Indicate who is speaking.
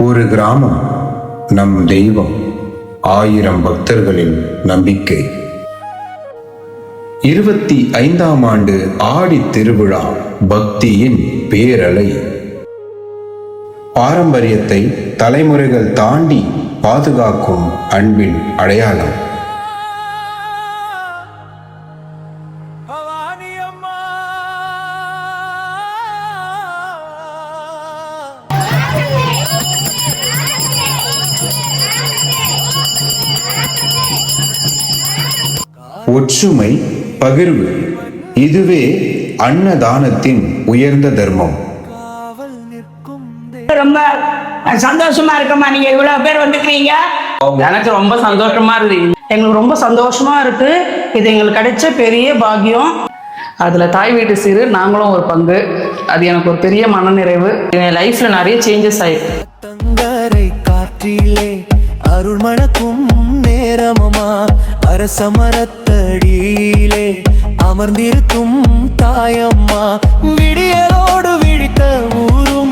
Speaker 1: ஒரு கிராமம் நம் தெய்வம், 1000 பக்தர்களின் நம்பிக்கை. 25ஆம் ஆண்டு ஆடி திருவிழா பக்தியின் பேரலை. பாரம்பரியத்தை தலைமுறைகள் தாண்டி பாதுகாக்கும் அன்பின் அடையாளம். ஒற்றுமை, பகிர்வு, இதுவே அன்னதானத்தின் உயர்ந்த தர்மம்.
Speaker 2: ரொம்ப சந்தோஷமா இருக்கமா, நீங்க இவ்வளவு பேர் வந்துக்கிறீங்க.
Speaker 3: எனக்கு ரொம்ப சந்தோஷமா இருக்கு.
Speaker 2: எங்களுக்கு ரொம்ப சந்தோஷமா இருக்கு. இது எங்களுக்கு கிடைச்ச பெரிய பாக்கியம்.
Speaker 3: அதுல தாய் வீட்டு சீரு நாங்களும் ஒரு பங்கு. அது எனக்கு ஒரு பெரிய மனநிறைவு. என் லைஃப்ல நிறைய சேஞ்சஸ் ஆயிருக்கு.
Speaker 4: தங்கரை காற்றிலே அருள் மணக்கும் நேரமமா, அரசமரத்தடியிலே அமர்ந்திருக்கும் தாயம்மா, விடியலோடு விழித்த ஊரும்